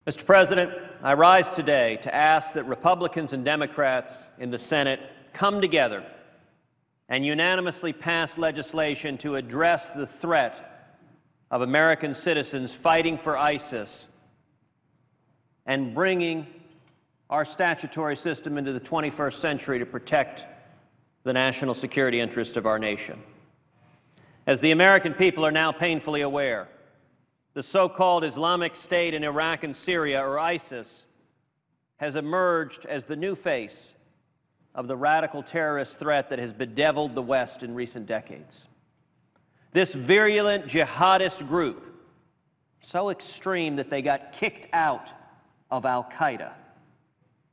Mr. President, I rise today to ask that Republicans and Democrats in the Senate come together and unanimously pass legislation to address the threat of American citizens fighting for ISIS and bringing our statutory system into the 21st century to protect the national security interest of our nation. As the American people are now painfully aware, the so-called Islamic State in Iraq and Syria, or ISIS, has emerged as the new face of the radical terrorist threat that has bedeviled the West in recent decades. This virulent jihadist group, so extreme that they got kicked out of al-Qaeda,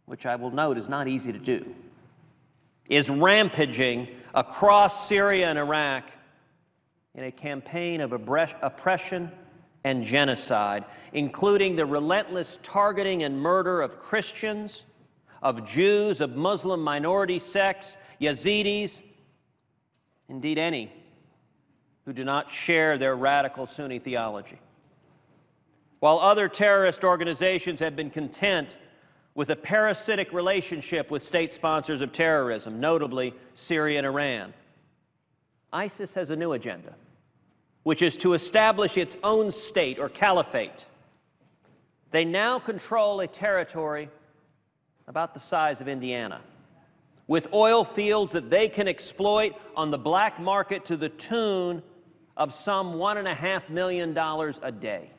which I will note is not easy to do, is rampaging across Syria and Iraq in a campaign of oppression and genocide, including the relentless targeting and murder of Christians, of Jews, of Muslim minority sects, Yazidis, indeed any who do not share their radical Sunni theology. While other terrorist organizations have been content with a parasitic relationship with state sponsors of terrorism, notably Syria and Iran, ISIS has a new agenda, which is to establish its own state or caliphate. They now control a territory about the size of Indiana, with oil fields that they can exploit on the black market to the tune of some $1.5 million a day.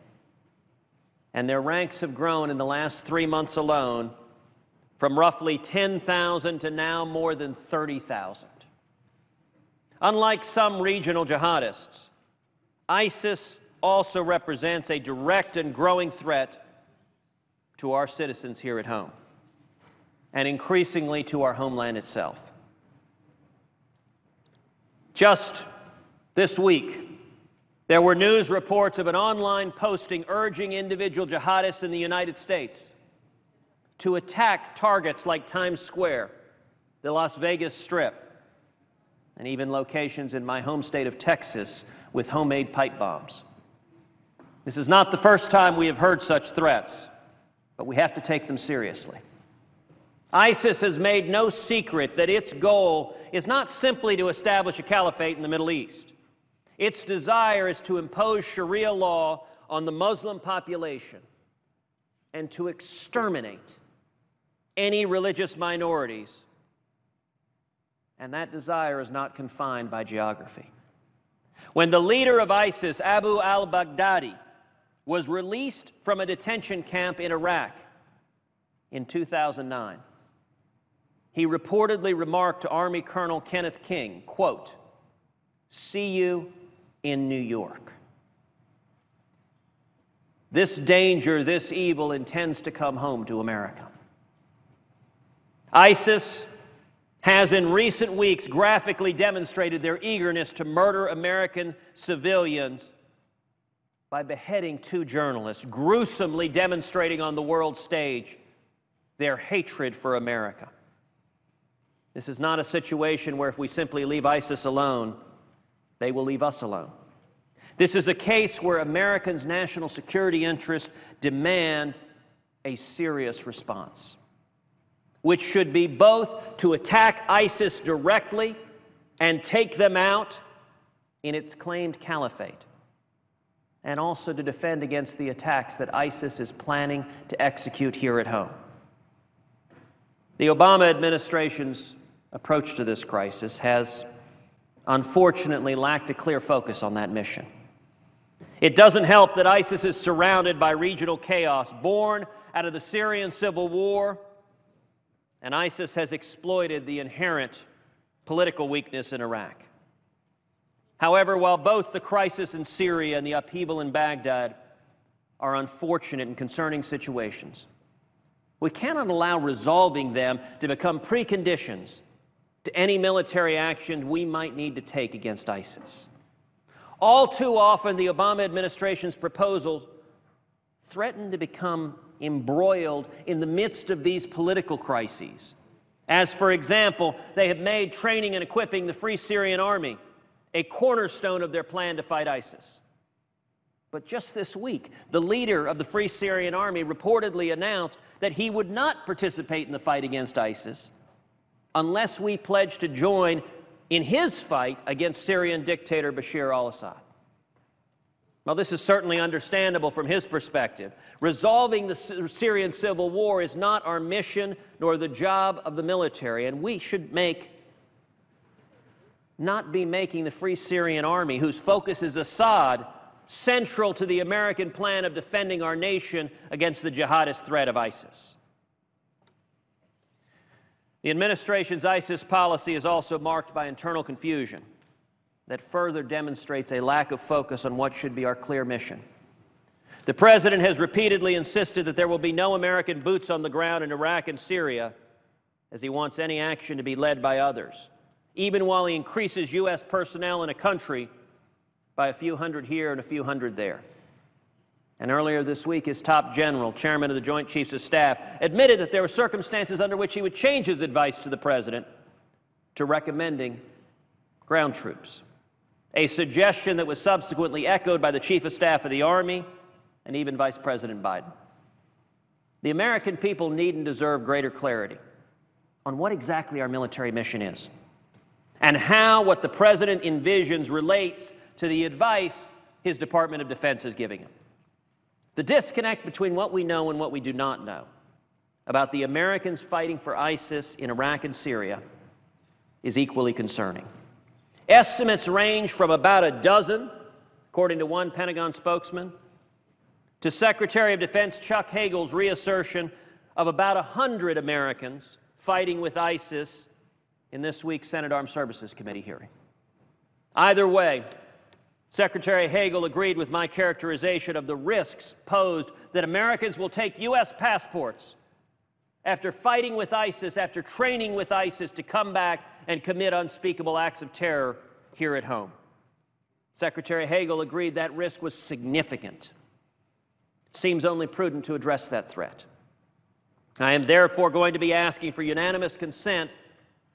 And their ranks have grown in the last 3 months alone from roughly 10,000 to now more than 30,000. Unlike some regional jihadists, ISIS also represents a direct and growing threat to our citizens here at home, and increasingly to our homeland itself. Just this week, there were news reports of an online posting urging individual jihadists in the United States to attack targets like Times Square, the Las Vegas Strip, and even locations in my home state of Texas with homemade pipe bombs. This is not the first time we have heard such threats, but we have to take them seriously. ISIS has made no secret that its goal is not simply to establish a caliphate in the Middle East. Its desire is to impose Sharia law on the Muslim population and to exterminate any religious minorities. And that desire is not confined by geography. When the leader of ISIS, Abu al-Baghdadi, was released from a detention camp in Iraq in 2009, he reportedly remarked to Army Colonel Kenneth King, quote, "See you in New York." This danger, this evil intends to come home to America. ISIS has in recent weeks graphically demonstrated their eagerness to murder American civilians by beheading 2 journalists, gruesomely demonstrating on the world stage their hatred for America. This is not a situation where if we simply leave ISIS alone, they will leave us alone. This is a case where Americans' national security interests demand a serious response, which should be both to attack ISIS directly and take them out in its claimed caliphate, and also to defend against the attacks that ISIS is planning to execute here at home. The Obama administration's approach to this crisis has unfortunately lacked a clear focus on that mission. It doesn't help that ISIS is surrounded by regional chaos born out of the Syrian civil war, and ISIS has exploited the inherent political weakness in Iraq. However, while both the crisis in Syria and the upheaval in Baghdad are unfortunate and concerning situations, we cannot allow resolving them to become preconditions to any military action we might need to take against ISIS. All too often, the Obama administration's proposals threaten to become embroiled in the midst of these political crises. As, for example, they have made training and equipping the Free Syrian Army a cornerstone of their plan to fight ISIS. But just this week, the leader of the Free Syrian Army reportedly announced that he would not participate in the fight against ISIS unless we pledge to join in his fight against Syrian dictator Bashar al-Assad. Well, this is certainly understandable from his perspective. Resolving the Syrian civil war is not our mission nor the job of the military, and we should not be making the Free Syrian Army, whose focus is Assad, central to the American plan of defending our nation against the jihadist threat of ISIS. The administration's ISIS policy is also marked by internal confusion that further demonstrates a lack of focus on what should be our clear mission. The President has repeatedly insisted that there will be no American boots on the ground in Iraq and Syria, as he wants any action to be led by others, even while he increases U.S. personnel in a country by a few hundred here and a few hundred there. And earlier this week, his top general, chairman of the Joint Chiefs of Staff, admitted that there were circumstances under which he would change his advice to the President to recommending ground troops, a suggestion that was subsequently echoed by the Chief of Staff of the Army and even Vice President Biden. The American people need and deserve greater clarity on what exactly our military mission is and how what the President envisions relates to the advice his Department of Defense is giving him. The disconnect between what we know and what we do not know about the Americans fighting for ISIS in Iraq and Syria is equally concerning. Estimates range from about a dozen, according to one Pentagon spokesman, to Secretary of Defense Chuck Hagel's reassertion of about 100 Americans fighting with ISIS in this week's Senate Armed Services Committee hearing. Either way, Secretary Hagel agreed with my characterization of the risks posed that Americans will take U.S. passports after fighting with ISIS, after training with ISIS, to come back and commit unspeakable acts of terror here at home. Secretary Hagel agreed that risk was significant. It seems only prudent to address that threat. I am therefore going to be asking for unanimous consent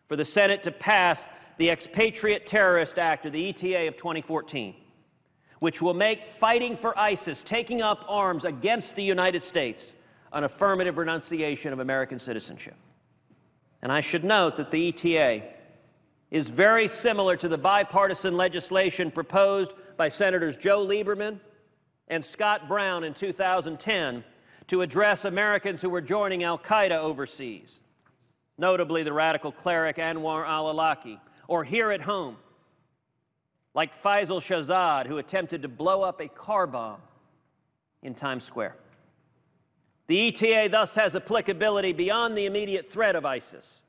for the Senate to pass the Expatriate Terrorist Act, or the ETA, of 2014, which will make fighting for ISIS, taking up arms against the United States, an affirmative renunciation of American citizenship. And I should note that the ETA is very similar to the bipartisan legislation proposed by Senators Joe Lieberman and Scott Brown in 2010 to address Americans who were joining al-Qaeda overseas, notably the radical cleric Anwar al-Awlaki, or here at home, like Faisal Shahzad, who attempted to blow up a car bomb in Times Square. The ETA thus has applicability beyond the immediate threat of ISIS.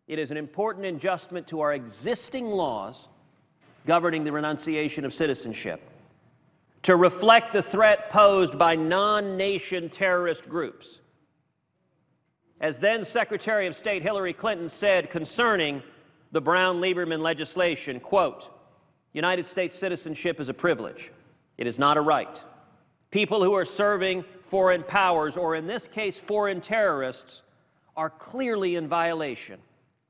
It is an important adjustment to our existing laws governing the renunciation of citizenship to reflect the threat posed by non-nation terrorist groups. As then Secretary of State Hillary Clinton said concerning the Brown-Lieberman legislation, quote, "United States citizenship is a privilege. It is not a right. People who are serving foreign powers, or in this case foreign terrorists, are clearly in violation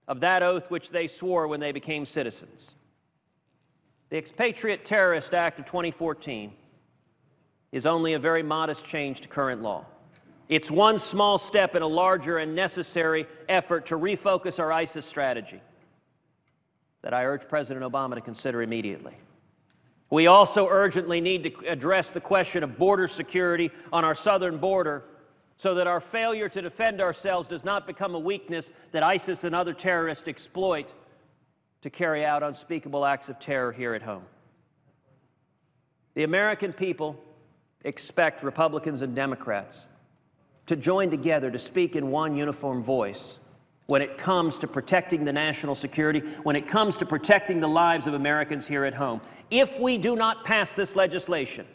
of that oath which they swore when they became citizens." The Expatriate Terrorist Act of 2014 is only a very modest change to current law. It's one small step in a larger and necessary effort to refocus our ISIS strategy that I urge President Obama to consider immediately. We also urgently need to address the question of border security on our southern border so that our failure to defend ourselves does not become a weakness that ISIS and other terrorists exploit to carry out unspeakable acts of terror here at home. The American people expect Republicans and Democrats to join together to speak in one uniform voice when it comes to protecting the national security, when it comes to protecting the lives of Americans here at home. If we do not pass this legislation,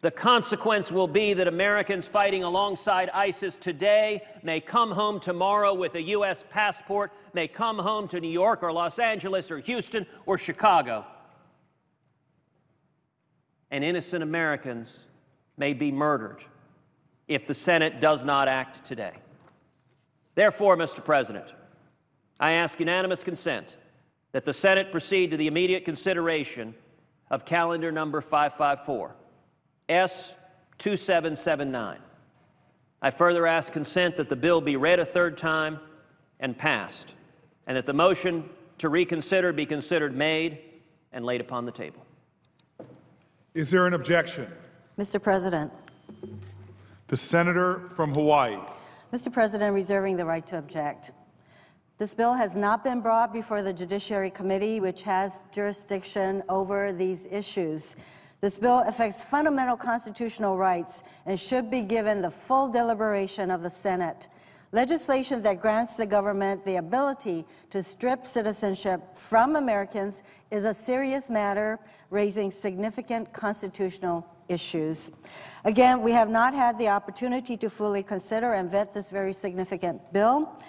the consequence will be that Americans fighting alongside ISIS today may come home tomorrow with a U.S. passport, may come home to New York or Los Angeles or Houston or Chicago, and innocent Americans may be murdered if the Senate does not act today. Therefore, Mr. President, I ask unanimous consent that the Senate proceed to the immediate consideration of calendar number 554, S2779. I further ask consent that the bill be read a third time and passed, and that the motion to reconsider be considered made and laid upon the table. Is there an objection? Mr. President. The senator from Hawaii. Mr. President, reserving the right to object. This bill has not been brought before the Judiciary Committee, which has jurisdiction over these issues. This bill affects fundamental constitutional rights and should be given the full deliberation of the Senate. Legislation that grants the government the ability to strip citizenship from Americans is a serious matter, raising significant constitutional issues. Again, we have not had the opportunity to fully consider and vet this very significant bill.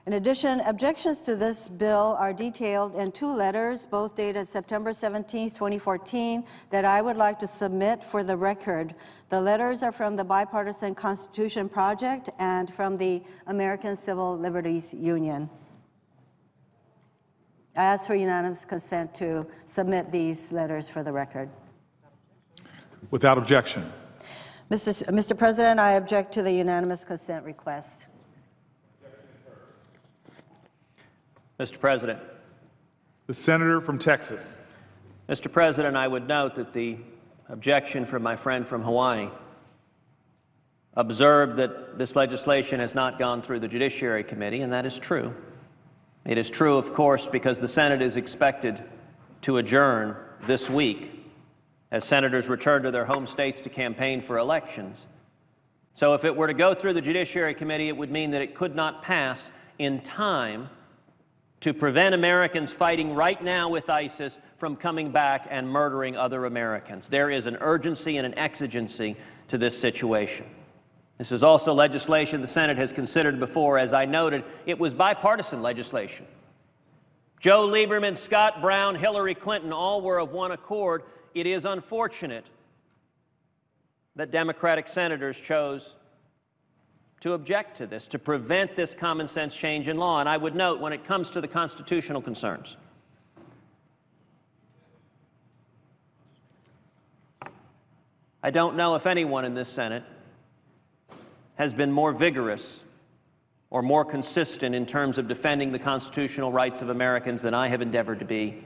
In addition, objections to this bill are detailed in two letters, both dated September 17, 2014, that I would like to submit for the record. The letters are from the Bipartisan Constitution Project and from the American Civil Liberties Union. I ask for unanimous consent to submit these letters for the record. Without objection. Mr. President, I object to the unanimous consent request. Mr. President. The senator from Texas. Mr. President, I would note that the objection from my friend from Hawaii observed that this legislation has not gone through the Judiciary Committee, and that is true. It is true, of course, because the Senate is expected to adjourn this week as senators return to their home states to campaign for elections. So if it were to go through the Judiciary Committee, it would mean that it could not pass in time to prevent Americans fighting right now with ISIS from coming back and murdering other Americans. There is an urgency and an exigency to this situation. This is also legislation the Senate has considered before. As I noted, it was bipartisan legislation. Joe Lieberman, Scott Brown, Hillary Clinton, all were of one accord. It is unfortunate that Democratic senators chose to object to this, to prevent this common sense change in law. And I would note, when it comes to the constitutional concerns, I don't know if anyone in this Senate has been more vigorous or more consistent in terms of defending the constitutional rights of Americans than I have endeavored to be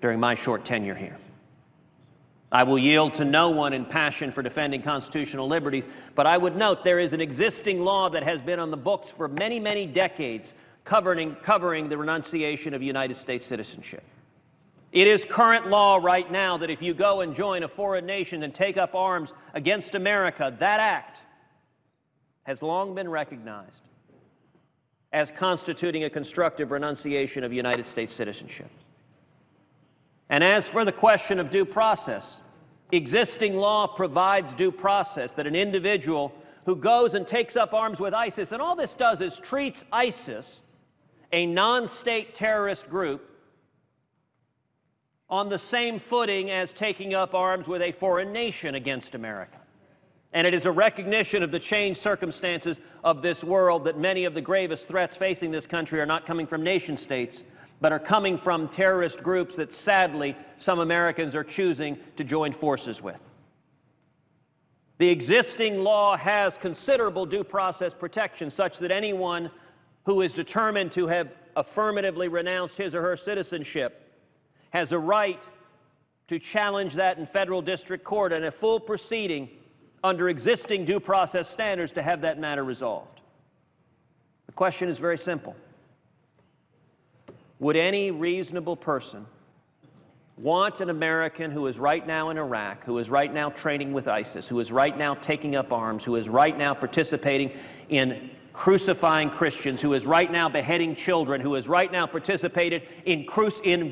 during my short tenure here. I will yield to no one in passion for defending constitutional liberties, but I would note there is an existing law that has been on the books for many, many decades covering the renunciation of United States citizenship. It is current law right now that if you go and join a foreign nation and take up arms against America, that act has long been recognized as constituting a constructive renunciation of United States citizenship. And as for the question of due process, existing law provides due process, that an individual who goes and takes up arms with ISIS, and all this does is treats ISIS, a non-state terrorist group, on the same footing as taking up arms with a foreign nation against America. And it is a recognition of the changed circumstances of this world that many of the gravest threats facing this country are not coming from nation states, but are coming from terrorist groups that sadly some Americans are choosing to join forces with. The existing law has considerable due process protection, such that anyone who is determined to have affirmatively renounced his or her citizenship has a right to challenge that in federal district court and a full proceeding under existing due process standards to have that matter resolved. The question is very simple. Would any reasonable person want an American who is right now in Iraq, who is right now training with ISIS, who is right now taking up arms, who is right now participating in crucifying Christians, who is right now beheading children, who is right now participated in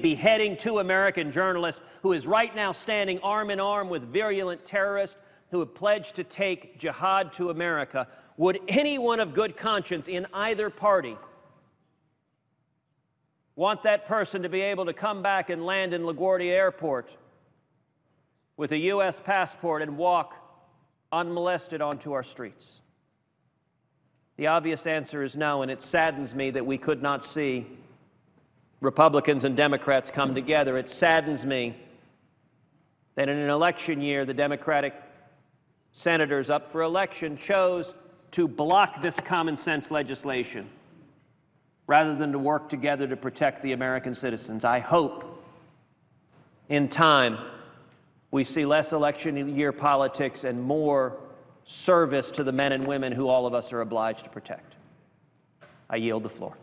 beheading 2 American journalists, who is right now standing arm in arm with virulent terrorists who have pledged to take jihad to America, would anyone of good conscience in either party want that person to be able to come back and land in LaGuardia Airport with a U.S. passport and walk unmolested onto our streets? The obvious answer is no, and it saddens me that we could not see Republicans and Democrats come together. It saddens me that in an election year, the Democratic senators up for election chose to block this common sense legislation rather than to work together to protect the American citizens. I hope in time we see less election year politics and more service to the men and women who all of us are obliged to protect. I yield the floor.